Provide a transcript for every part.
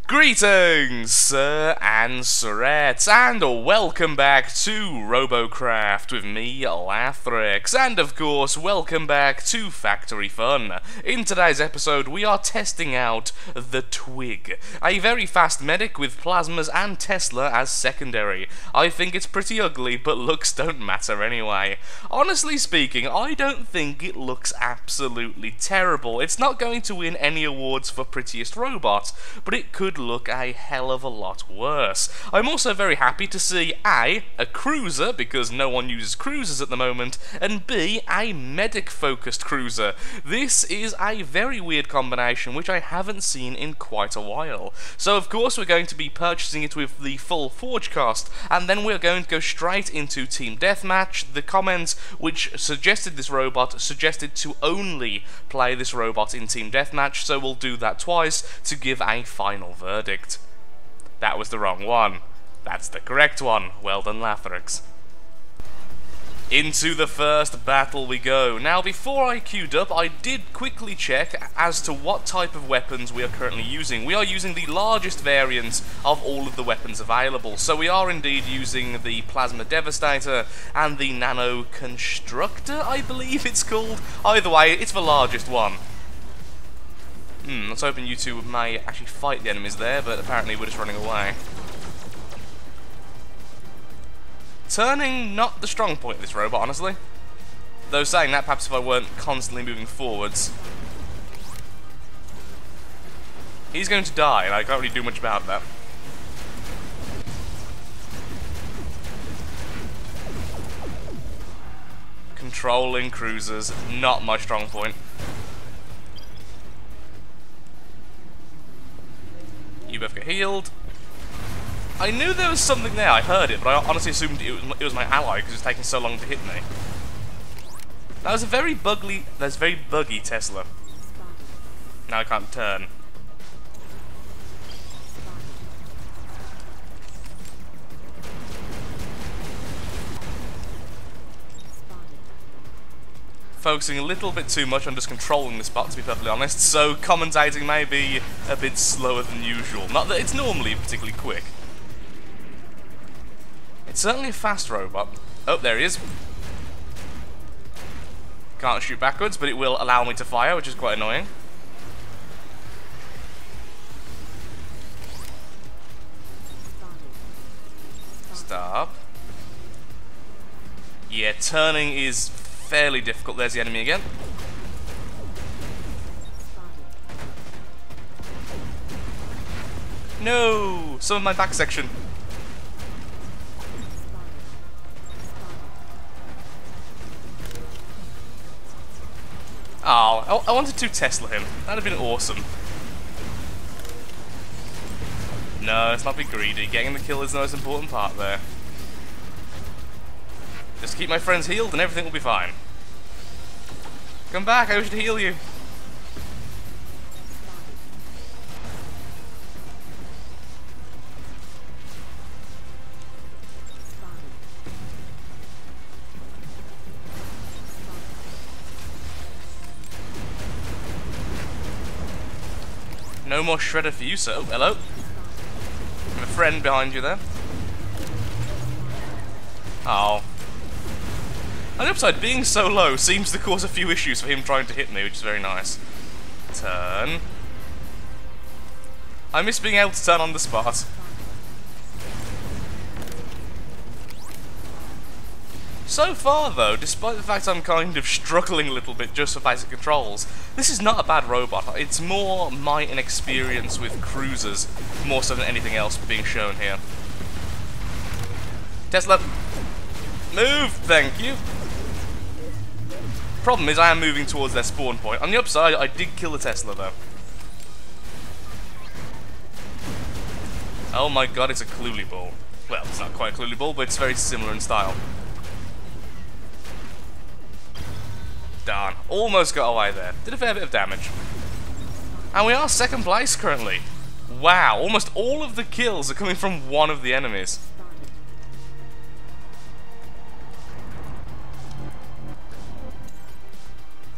Greetings, sir and sirettes, and welcome back to Robocraft with me, Lathrix, and of course, welcome back to Factory Fun. In today's episode, we are testing out the Twig, a very fast medic with plasmas and Tesla as secondary. I think it's pretty ugly, but looks don't matter anyway. Honestly speaking, I don't think it looks absolutely terrible. It's not going to win any awards for prettiest robot, but it could look a hell of a lot worse. I'm also very happy to see A, a cruiser, because no one uses cruisers at the moment, and B, a medic-focused cruiser. This is a very weird combination which I haven't seen in quite a while. So of course we're going to be purchasing it with the full Forge cost, and then we're going to go straight into Team Deathmatch. The comments which suggested this robot suggested to only play this robot in Team Deathmatch, so we'll do that twice to give a final verdict. That was the wrong one. That's the correct one. Well done, Lathrix. Into the first battle we go. Now, before I queued up, I did quickly check as to what type of weapons we are currently using. We are using the largest variants of all of the weapons available. So we are indeed using the Plasma Devastator and the Nano Constructor, I believe it's called. Either way, it's the largest one. I was hoping you two may actually fight the enemies there, but apparently we're just running away. Turning, not the strong point of this robot, honestly. Though saying that, perhaps if I weren't constantly moving forwards. He's going to die, and I can't really do much about that. Controlling cruisers, not my strong point. You both get healed. I knew there was something there, I heard it, but I honestly assumed it was my ally because it's taking so long to hit me. That was a very buggy Tesla. Now I can't turn. Focusing a little bit too much on just controlling the spot, to be perfectly honest, so commentating may be a bit slower than usual. Not that it's normally particularly quick. It's certainly a fast robot. Oh, there he is. Can't shoot backwards, but it will allow me to fire, which is quite annoying. Stop. Yeah, turning is fairly difficult. There's the enemy again. No! Some of my back section. Oh, I wanted to Tesla him. That'd have been awesome. No, let's not be greedy. Getting the kill is the most important part there. Just keep my friends healed and everything will be fine. Come back, I wish to heal you. No more shredder for you, sir. Oh, hello. I have a friend behind you there. Oh. On the upside, being so low seems to cause a few issues for him trying to hit me, which is very nice. Turn. I miss being able to turn on the spot. So far, though, despite the fact I'm kind of struggling a little bit just for basic controls, this is not a bad robot. It's more my inexperience with cruisers, more so than anything else being shown here. Tesla, move, thank you. Problem is, I am moving towards their spawn point. On the upside, I did kill the Tesla, though. Oh my god, it's a Cluely ball. Well, it's not quite a Cluely ball, but it's very similar in style. Darn. Almost got away there. Did a fair bit of damage. And we are second place currently. Wow, almost all of the kills are coming from one of the enemies.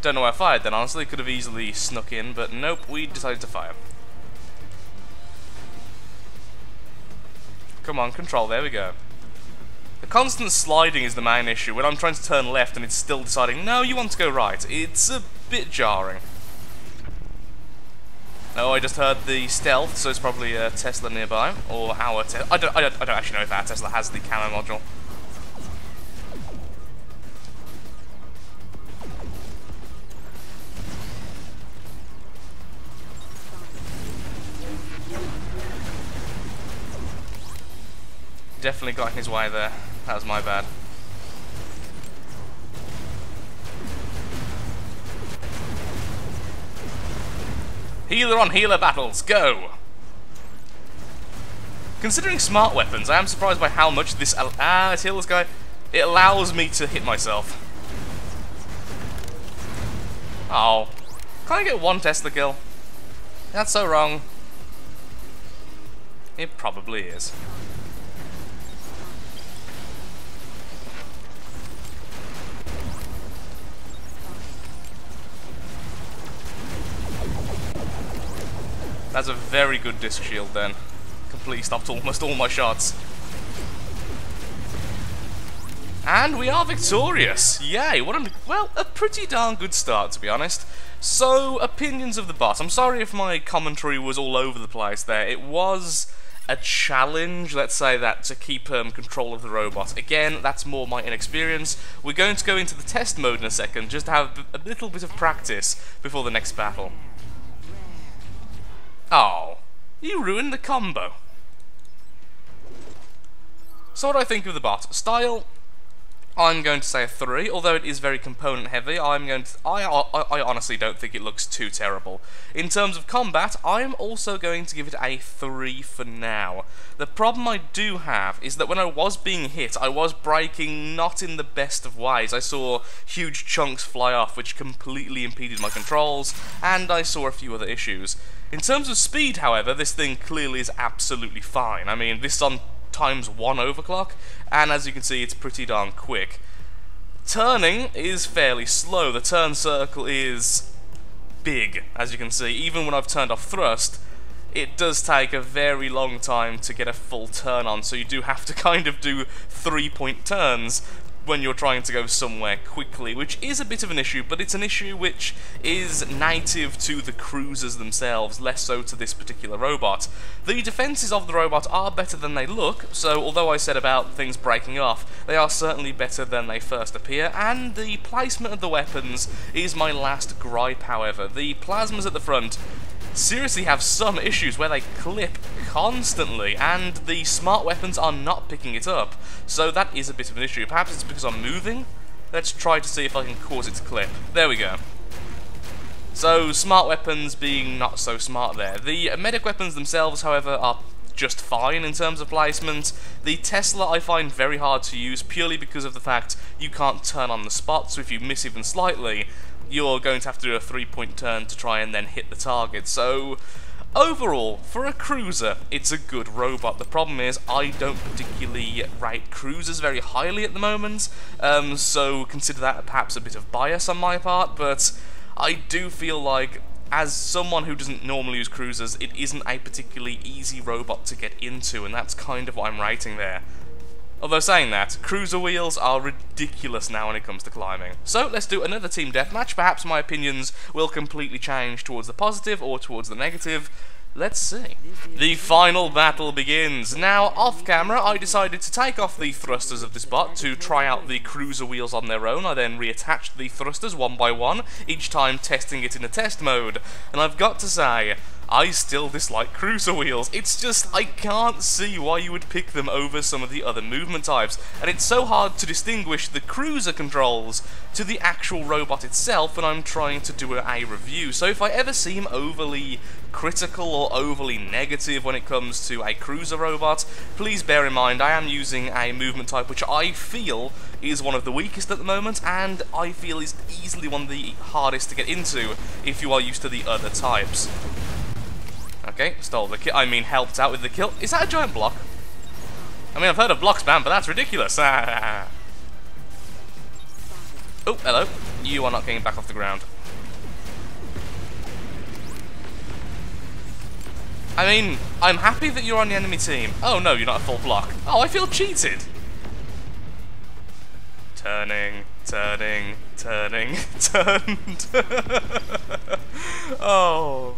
Don't know why I fired then, honestly. Could have easily snuck in, but nope, we decided to fire. Come on, control, there we go. The constant sliding is the main issue. When I'm trying to turn left and it's still deciding, no, you want to go right. It's a bit jarring. Oh, I just heard the stealth, so it's probably a Tesla nearby. Or our Tesla. I don't actually know if our Tesla has the camo module. Definitely got in his way there. That was my bad. Healer on healer battles, go! Considering smart weapons, I am surprised by how much this... let's heal this guy. It allows me to hit myself. Oh. Can't I get one Tesla kill? That's so wrong. It probably is. That's a very good disc shield then. Completely stopped almost all my shots. And we are victorious! Yay! What a pretty darn good start, to be honest. So, opinions of the boss. I'm sorry if my commentary was all over the place there. It was a challenge, let's say that, to keep control of the robot. Again, that's more my inexperience. We're going to go into the test mode in a second, just to have a little bit of practice before the next battle. Oh, you ruined the combo. So what do I think of the bot? Style, I'm going to say a 3, although it is very component heavy. I honestly don't think it looks too terrible. In terms of combat, I'm also going to give it a 3 for now. The problem I do have is that when I was being hit, I was breaking not in the best of ways. I saw huge chunks fly off, which completely impeded my controls, and I saw a few other issues. In terms of speed, however, this thing clearly is absolutely fine. I mean, this is on ×1 overclock, and as you can see, it's pretty darn quick. Turning is fairly slow. The turn circle is big, as you can see. Even when I've turned off thrust, it does take a very long time to get a full turn on, so you do have to kind of do 3-point turns when you're trying to go somewhere quickly, which is a bit of an issue, but it's an issue which is native to the cruisers themselves, less so to this particular robot. The defences of the robot are better than they look, so although I said about things breaking off, they are certainly better than they first appear, and the placement of the weapons is my last gripe, however. The plasmas at the front seriously have some issues where they clip constantly, and the smart weapons are not picking it up, so that is a bit of an issue. Perhaps it's because I'm moving? Let's try to see if I can cause it to clip. There we go. So, smart weapons being not so smart there. The medic weapons themselves, however, are just fine in terms of placement. The Tesla I find very hard to use purely because of the fact you can't turn on the spot, so if you miss even slightly, you're going to have to do a 3-point turn to try and then hit the target. So, overall, for a cruiser, it's a good robot. The problem is, I don't particularly rate cruisers very highly at the moment, so consider that perhaps a bit of bias on my part, but I do feel like, as someone who doesn't normally use cruisers, it isn't a particularly easy robot to get into, and that's kind of what I'm rating there. Although saying that, cruiser wheels are ridiculous now when it comes to climbing. So let's do another team deathmatch. Perhaps my opinions will completely change towards the positive or towards the negative. Let's see. The final battle begins. Now, off camera, I decided to take off the thrusters of this bot to try out the cruiser wheels on their own. I then reattached the thrusters one by one, each time testing it in a test mode. And I've got to say, I still dislike cruiser wheels. It's just, I can't see why you would pick them over some of the other movement types. And it's so hard to distinguish the cruiser controls to the actual robot itself when I'm trying to do a review. So if I ever seem overly critical or overly negative when it comes to a cruiser robot, please bear in mind I am using a movement type which I feel is one of the weakest at the moment, and I feel is easily one of the hardest to get into if you are used to the other types. Okay, stole the kill. I mean, helped out with the kill. Is that a giant block? I mean, I've heard of block spam, but that's ridiculous. Oh, hello. You are not getting back off the ground. I mean, I'm happy that you're on the enemy team. Oh no, you're not a full block. Oh, I feel cheated. Turning, turning, turning, turned. Oh,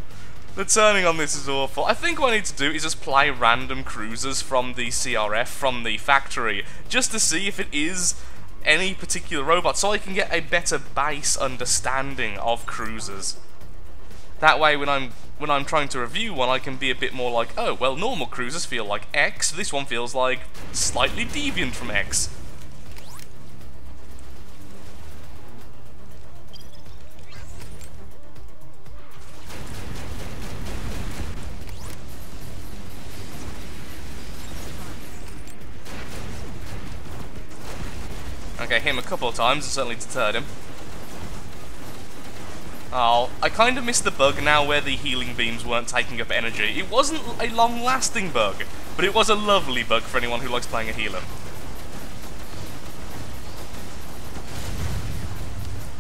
the turning on this is awful. I think what I need to do is just play random cruisers from the CRF, from the factory, just to see if it is any particular robot, so I can get a better base understanding of cruisers. That way, when I'm trying to review one, I can be a bit more like, oh, well, normal cruisers feel like X, this one feels like slightly deviant from X. Okay, hit him a couple of times, it certainly deterred him. Oh, I kind of missed the bug now where the healing beams weren't taking up energy. It wasn't a long-lasting bug, but it was a lovely bug for anyone who likes playing a healer.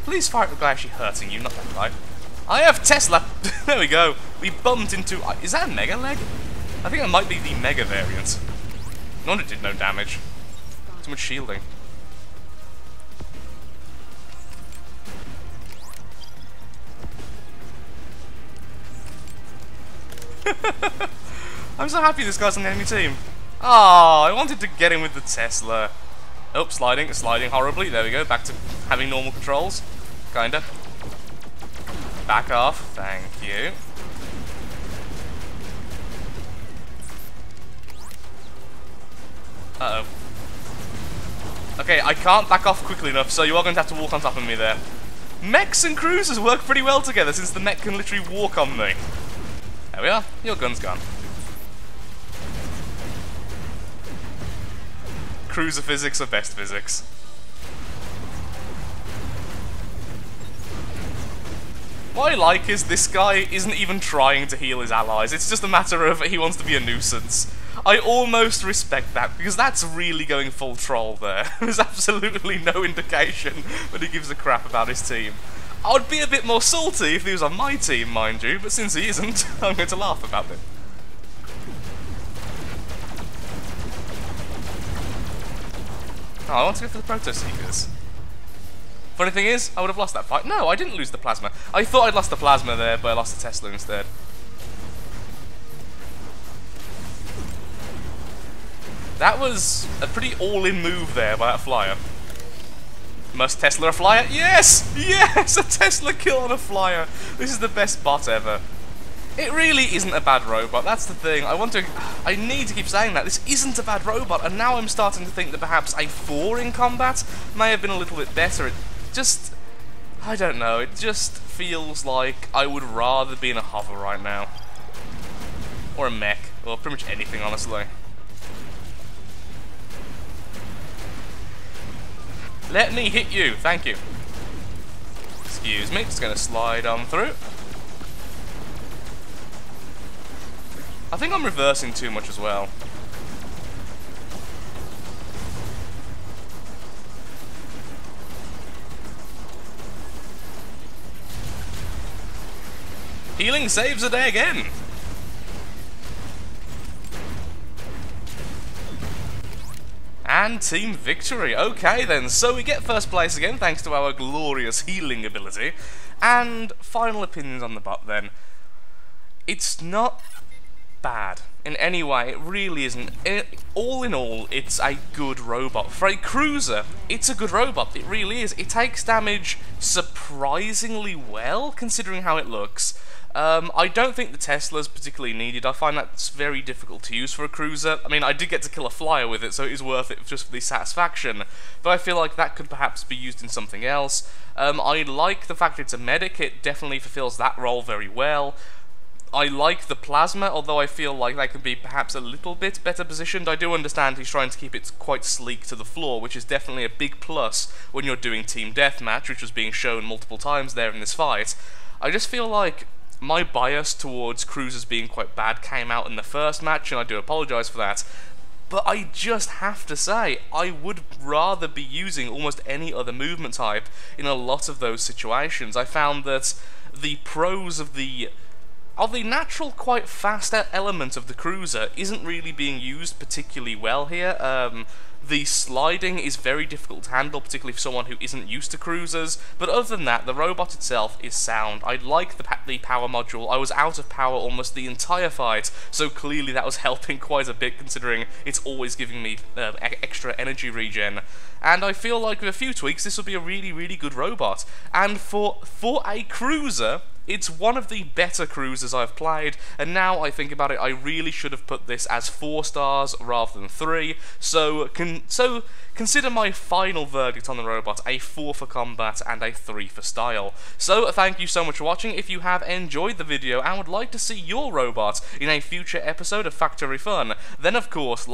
Please fire at the guy actually hurting you, not that guy. I have Tesla! There we go. We bumped into... Is that a Mega Leg? I think that might be the Mega variant. No wonder it did no damage. Too much shielding. I'm so happy this guy's on the enemy team. Oh, I wanted to get him with the Tesla. Oh, sliding horribly. There we go, back to having normal controls. Kinda. Back off, thank you. Uh-oh. Okay, I can't back off quickly enough, so you are going to have to walk on top of me there. Mechs and cruisers work pretty well together, since the mech can literally walk on me. There we are, your gun's gone. Cruiser physics are best physics. What I like is this guy isn't even trying to heal his allies, it's just a matter of he wants to be a nuisance. I almost respect that, because that's really going full troll there. There's absolutely no indication that he gives a crap about his team. I would be a bit more salty if he was on my team, mind you, but since he isn't, I'm going to laugh about it. Oh, I want to go for the Proto Seekers. Funny thing is, I would have lost that fight. No, I didn't lose the plasma. I thought I'd lost the plasma there, but I lost the Tesla instead. That was a pretty all-in move there by that flyer. Must Tesla a flyer? Yes! Yes! A Tesla kill on a flyer! This is the best bot ever. It really isn't a bad robot, that's the thing. I need to keep saying that. This isn't a bad robot, and now I'm starting to think that perhaps a 4 in combat may have been a little bit better. It just... I don't know, it just feels like I would rather be in a hover right now. Or a mech, or pretty much anything, honestly. Let me hit you, thank you. Excuse me, just gonna slide on through. I think I'm reversing too much as well. Healing saves the day again. And team victory. Okay then, so we get first place again thanks to our glorious healing ability. And final opinions on the bot then. It's not bad in any way, it really isn't. All in all, it's a good robot. For a cruiser, it's a good robot, it really is. It takes damage surprisingly well, considering how it looks. I don't think the Tesla's particularly needed. I find that's very difficult to use for a cruiser. I mean, I did get to kill a flyer with it, so it is worth it just for the satisfaction. But I feel like that could perhaps be used in something else. I like the fact it's a medic. It definitely fulfills that role very well. I like the plasma, although I feel like that could be perhaps a little bit better positioned. I do understand he's trying to keep it quite sleek to the floor, which is definitely a big plus when you're doing Team Deathmatch, which was being shown multiple times there in this fight. I just feel like my bias towards cruisers being quite bad came out in the first match, and I do apologise for that. But I just have to say, I would rather be using almost any other movement type in a lot of those situations. I found that the pros of the the natural, quite fast element of the cruiser isn't really being used particularly well here. The sliding is very difficult to handle, particularly for someone who isn't used to cruisers, but other than that, the robot itself is sound. I like the power module. I was out of power almost the entire fight, so clearly that was helping quite a bit, considering it's always giving me extra energy regen. And I feel like with a few tweaks, this will be a really, really good robot. And for a cruiser, it's one of the better cruisers I've played, and now I think about it, I really should have put this as 4 stars rather than 3, so consider my final verdict on the robot a 4 for combat and a 3 for style. So thank you so much for watching. If you have enjoyed the video and would like to see your robot in a future episode of Factory Fun, then of course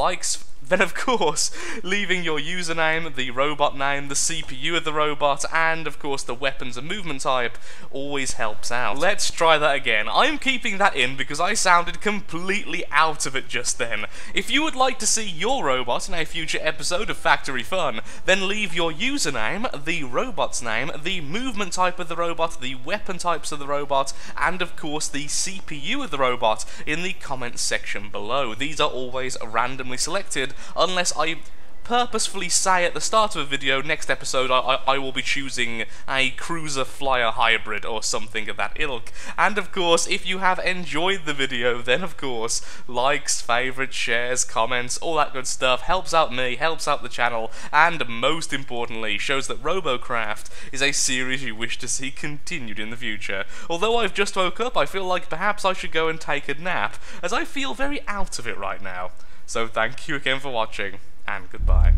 leaving your username, the robot name, the CPU of the robot, and of course the weapons and movement type always helps out. Let's try that again. I'm keeping that in because I sounded completely out of it just then. If you would like to see your robot in a future episode of Factory Fun, then leave your username, the robot's name, the movement type of the robot, the weapon types of the robot, and of course the CPU of the robot in the comments section below. These are always randomly selected, unless I purposefully say at the start of a video, next episode I will be choosing a cruiser flyer hybrid or something of that ilk. And of course, if you have enjoyed the video, then of course, likes, favourites, shares, comments, all that good stuff helps out me, helps out the channel, and most importantly, shows that Robocraft is a series you wish to see continued in the future. Although I've just woke up, I feel like perhaps I should go and take a nap, as I feel very out of it right now. So thank you again for watching, and goodbye.